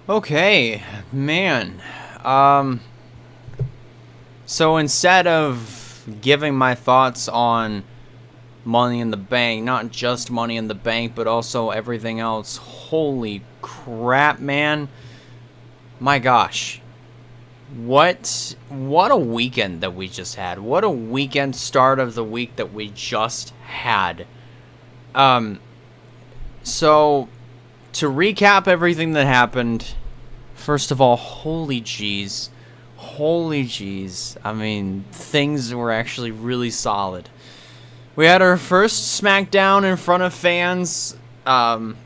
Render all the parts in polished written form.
Okay, man. Um, so instead of giving my thoughts on Money in the Bank, not just Money in the Bank, but also everything else, holy crap, man. My gosh. What a weekend that we just had. What a weekend start of the week that we just had. Um, so to recap everything that happened, first of all, holy jeez. Holy jeez. I mean, things were actually really solid. We had our first SmackDown in front of fans in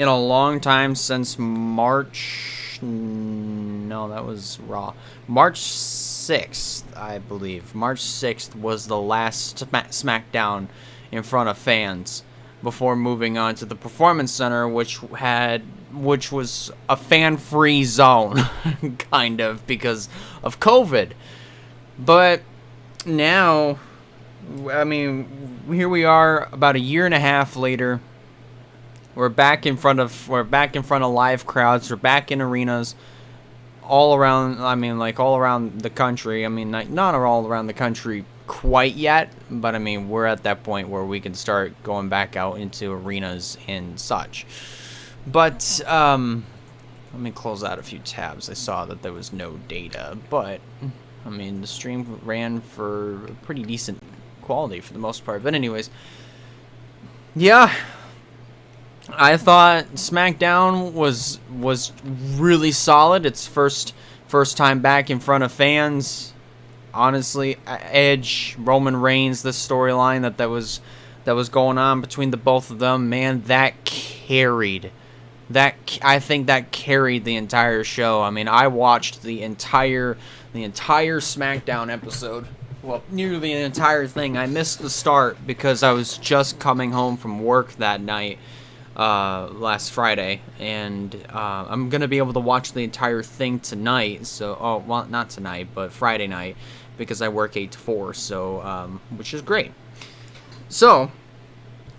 a long time since March. No, that was Raw. March 6th, I believe. March 6th was the last SmackDown in front of fans before moving on to the Performance Center, which was a fan-free zone, kind of, because of COVID. But now, I mean, here we are about a year and a half later. We're back in front of live crowds. We're back in arenas all around. I mean, like all around the country. I mean, not all around the country quite yet, but I mean, we're at that point where we can start going back out into arenas and such. But let me close out a few tabs. I saw that there was no data, but I mean, the stream ran for pretty decent quality for the most part. But anyways, yeah, I thought SmackDown was really solid. It's first time back in front of fans. Honestly, Edge, Roman Reigns, this storyline that was going on between the both of them, man, that carried. I think that carried the entire show. I mean, I watched the entire SmackDown episode. Well, nearly the entire thing. I missed the start because I was just coming home from work that night, last Friday, and I'm gonna be able to watch the entire thing tonight. So, well, not tonight, but Friday night, because I work 8 to 4. So, which is great. So,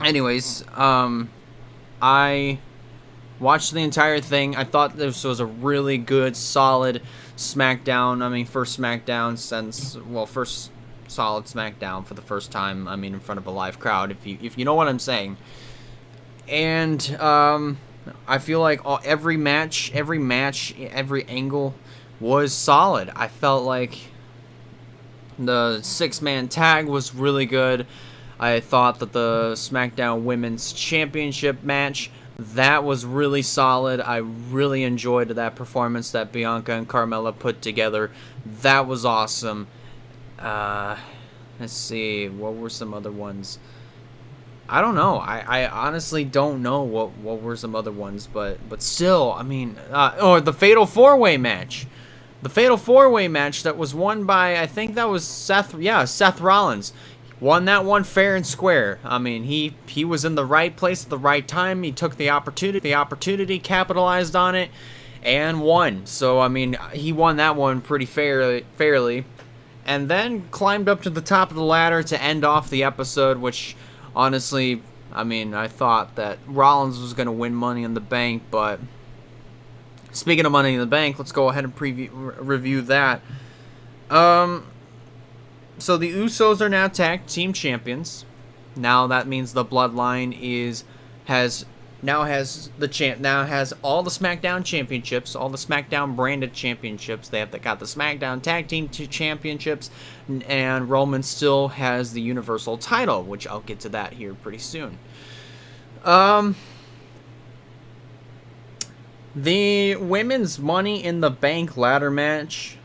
anyways, I watched the entire thing. I thought this was a really good, solid SmackDown. I mean, first SmackDown since, well, first solid SmackDown for the first time. I mean, in front of a live crowd, if you know what I'm saying. And I feel like every match, every angle was solid. I felt like the 6-man tag was really good. I thought that the SmackDown Women's Championship match, that was really solid. I really enjoyed that performance that Bianca and Carmella put together. That was awesome. Let's see, what were some other ones? I don't know. I honestly don't know what were some other ones, but still, I mean, the Fatal 4-Way match. The Fatal 4-Way match that was won by, I think that was Seth Rollins. Won that one fair and square. I mean, he was in the right place at the right time. He took the opportunity, capitalized on it, and won. So, I mean, he won that one pretty fairly. And then climbed up to the top of the ladder to end off the episode, which, honestly, I mean, I thought that Rollins was going to win Money in the Bank, but speaking of Money in the Bank, let's go ahead and review that. So the Usos are now tag team champions. Now that means the Bloodline has all the SmackDown championships, all the SmackDown branded championships. They got the SmackDown tag team championships, and Roman still has the Universal title, which I'll get to that here pretty soon. The women's Money in the Bank ladder match,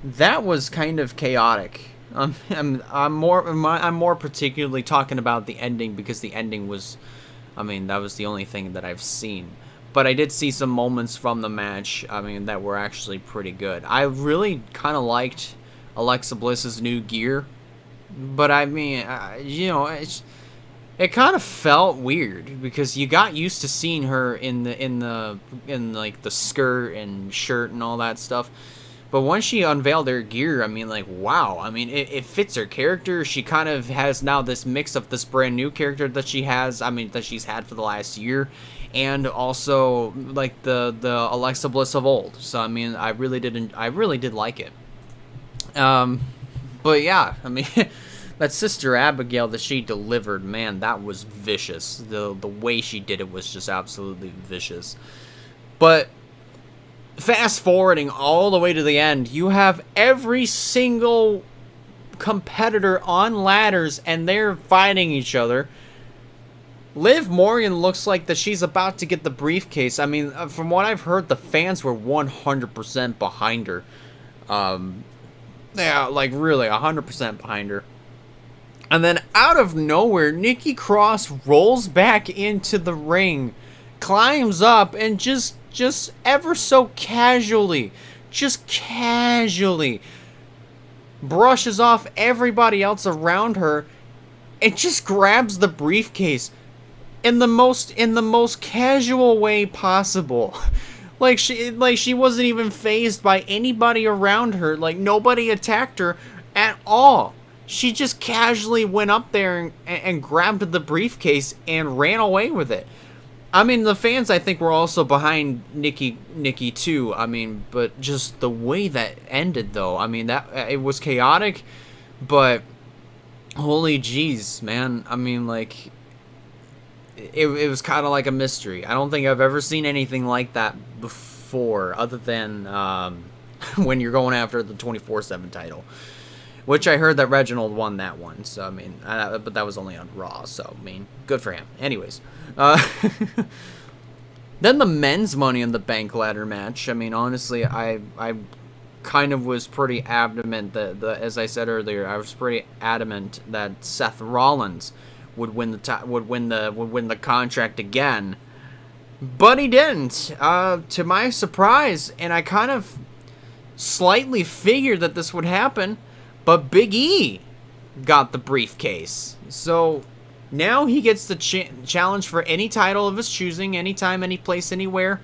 that was kind of chaotic. I'm more particularly talking about the ending, because the ending was, I mean, that was the only thing that I've seen. But I did see some moments from the match, I mean, that were actually pretty good. I really kind of liked Alexa Bliss's new gear, but I mean, it kind of felt weird because you got used to seeing her in like the skirt and shirt and all that stuff. But once she unveiled her gear, I mean, like, wow. I mean, it fits her character. She kind of has now this mix of this brand new character that she has, I mean, that she's had for the last year, and also, like, the Alexa Bliss of old. So, I mean, I really did like it. But yeah, I mean, that Sister Abigail that she delivered, man, that was vicious. The way she did it was just absolutely vicious. But fast forwarding all the way to the end, you have every single competitor on ladders and they're fighting each other. Liv Morgan looks like that she's about to get the briefcase. I mean, from what I've heard, the fans were 100% behind her. Yeah, like really 100% behind her. And then out of nowhere, Nikki Cross rolls back into the ring, climbs up, and just ever so casually, just casually brushes off everybody else around her and just grabs the briefcase in the most casual way possible. Like she wasn't even fazed by anybody around her. Like nobody attacked her at all. She just casually went up there and grabbed the briefcase and ran away with it. I mean, the fans, I think, were also behind Nikki too. I mean, but just the way that ended, though. I mean, that it was chaotic, but holy jeez, man. I mean, like, it was kind of like a mystery. I don't think I've ever seen anything like that before, other than when you're going after the 24/7 title. Which I heard that Reginald won that one, so I mean, but that was only on Raw, so I mean, good for him. Anyways, then the men's Money in the Bank ladder match. I mean, honestly, I kind of was pretty adamant that as I said earlier, I was pretty adamant that Seth Rollins would win the contract again, but he didn't. To my surprise, and I kind of slightly figured that this would happen. But Big E got the briefcase. So now he gets the challenge for any title of his choosing, anytime, any place, anywhere.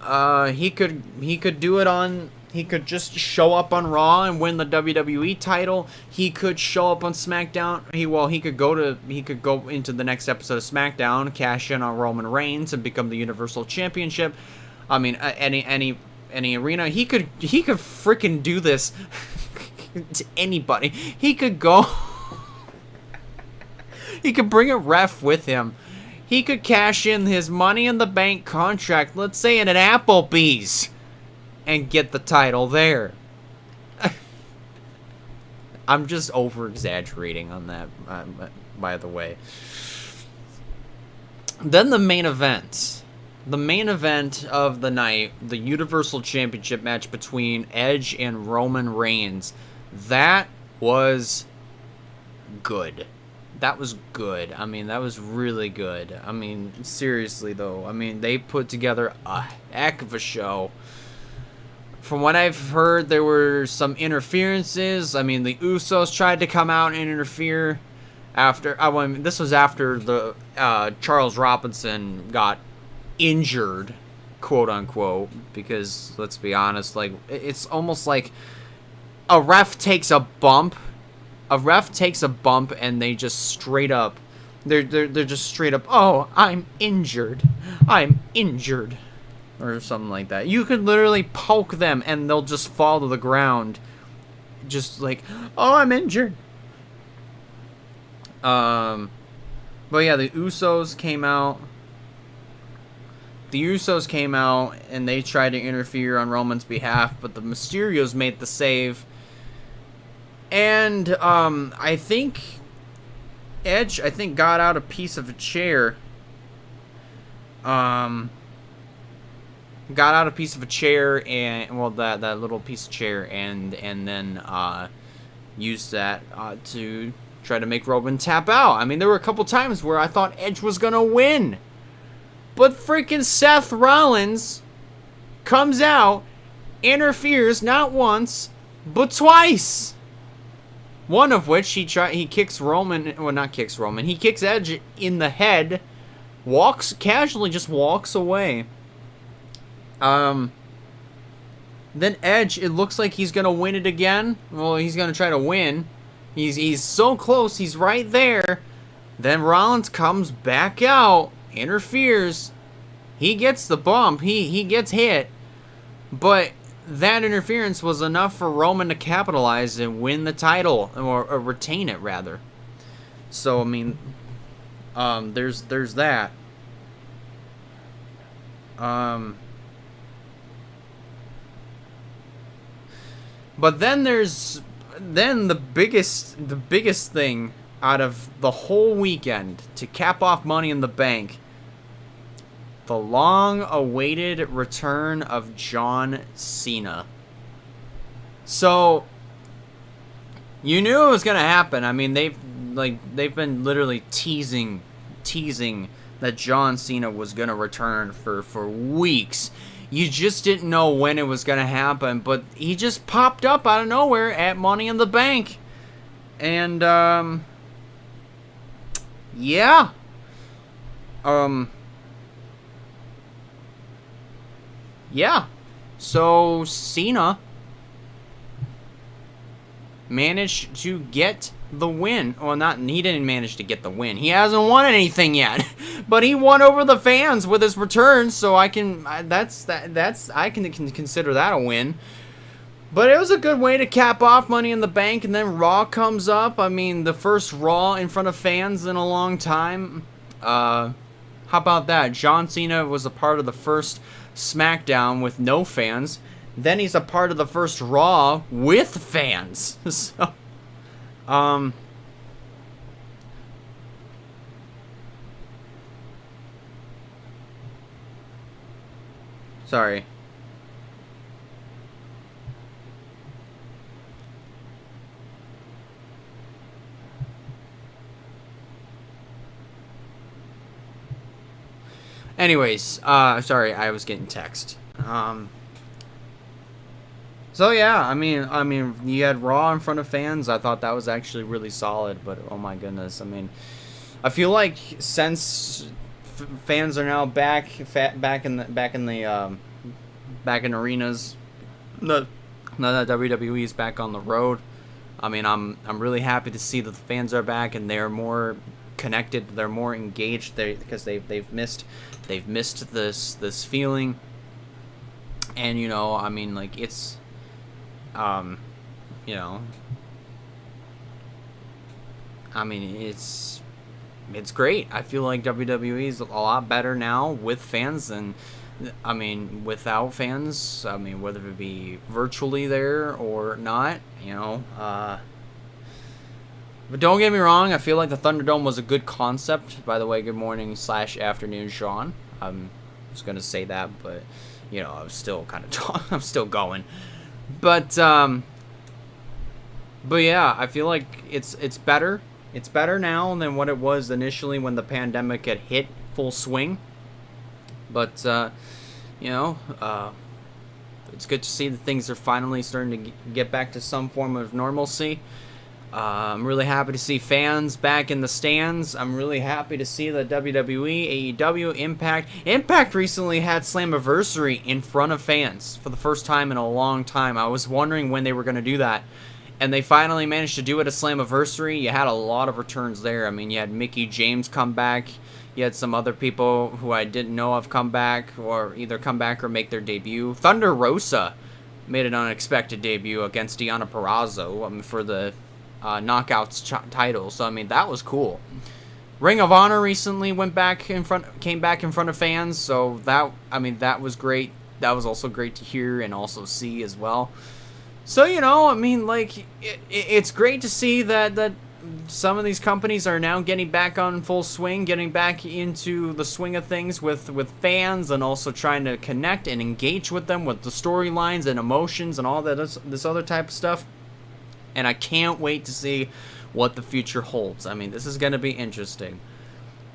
He could do it on. He could just show up on Raw and win the WWE title. He could show up on SmackDown. He could go into the next episode of SmackDown, cash in on Roman Reigns, and become the Universal Championship. I mean, any arena. He could freaking do this. To anybody. He could go. He could bring a ref with him. He could cash in his Money in the Bank contract, let's say at an Applebee's, and get the title there. I'm just over exaggerating on that, by the way. Then the main event. The main event of the night, the Universal Championship match between Edge and Roman Reigns. That was good. That was good. I mean, that was really good. I mean, seriously, though. I mean, they put together a heck of a show. From what I've heard, there were some interferences. I mean, the Usos tried to come out and interfere after... this was after the Charles Robinson got injured, quote-unquote, because, let's be honest, like, it's almost like a ref takes a bump, and they just straight up, they're just straight up, oh, I'm injured, or something like that. You could literally poke them, and they'll just fall to the ground, just like, oh, I'm injured. But yeah, the Usos came out. And they tried to interfere on Roman's behalf, but the Mysterios made the save. And I think Edge, got out a piece of a chair. And that little piece of chair, and then used that to try to make Roman tap out. I mean, there were a couple times where I thought Edge was gonna win, but freaking Seth Rollins comes out, interferes not once but twice. One of which he kicks Roman, well, not kicks Roman, he kicks Edge in the head, casually just walks away. Then Edge, it looks like he's gonna win it again. Well, he's gonna try to win. He's so close. He's right there. Then Rollins comes back out, interferes. He gets the bump. He gets hit. But that interference was enough for Roman to capitalize and win the title, or retain it rather. So I mean, there's that. But then there's the biggest thing out of the whole weekend to cap off Money in the Bank. The long-awaited return of John Cena. So you knew it was gonna happen. I mean, they've been literally teasing that John Cena was gonna return for weeks. You just didn't know when it was gonna happen, but he just popped up out of nowhere at Money in the Bank, and yeah, yeah. So Cena managed to get the win. Well, he didn't manage to get the win. He hasn't won anything yet, but he won over the fans with his return. So I can consider that a win. But it was a good way to cap off Money in the Bank, and then Raw comes up. I mean, the first Raw in front of fans in a long time. How about that? John Cena was a part of the first SmackDown with no fans. Then he's a part of the first Raw with fans. So, sorry. Anyways, sorry, I was getting text. So yeah, I mean, you had Raw in front of fans. I thought that was actually really solid, but oh my goodness, I mean, I feel like since fans are now back in arenas, the WWE is back on the road. I mean, I'm really happy to see that the fans are back and they're more connected, they're more engaged, because they've missed this feeling. And you know, I mean, like, it's you know, I mean, it's great. I feel like WWE is a lot better now with fans than, I mean, without fans. I mean, whether it be virtually there or not, you know. But don't get me wrong, I feel like the Thunderdome was a good concept. By the way, good morning / afternoon, Sean. I was gonna say that, but you know, I was still kind of I'm still going. But yeah, I feel like it's better. It's better now than what it was initially when the pandemic had hit full swing. But you know, it's good to see that things are finally starting to get back to some form of normalcy. I'm really happy to see fans back in the stands. I'm really happy to see that WWE, AEW, Impact recently had Slammiversary in front of fans for the first time in a long time. I was wondering when they were going to do that, and they finally managed to do it at Slammiversary. You had a lot of returns there. I mean, you had Mickie James come back. You had some other people who I didn't know of come back, or either come back or make their debut. Thunder Rosa made an unexpected debut against Deonna Purrazzo for the Knockouts title. So I mean, that was cool. Ring of Honor recently came back in front of fans. So that, I mean, that was great. That was also great to hear and also see as well. So, you know, I mean, like, it's great to see that some of these companies are now getting back on full swing, getting back into the swing of things with fans, and also trying to connect and engage with them with the storylines and emotions and all that this other type of stuff. And I can't wait to see what the future holds. I mean, this is going to be interesting.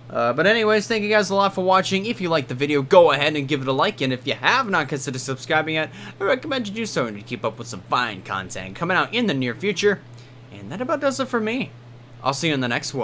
But anyways, thank you guys a lot for watching. If you liked the video, go ahead and give it a like. And if you have not considered subscribing yet, I recommend you do so to keep up with some fine content coming out in the near future. And that about does it for me. I'll see you in the next one.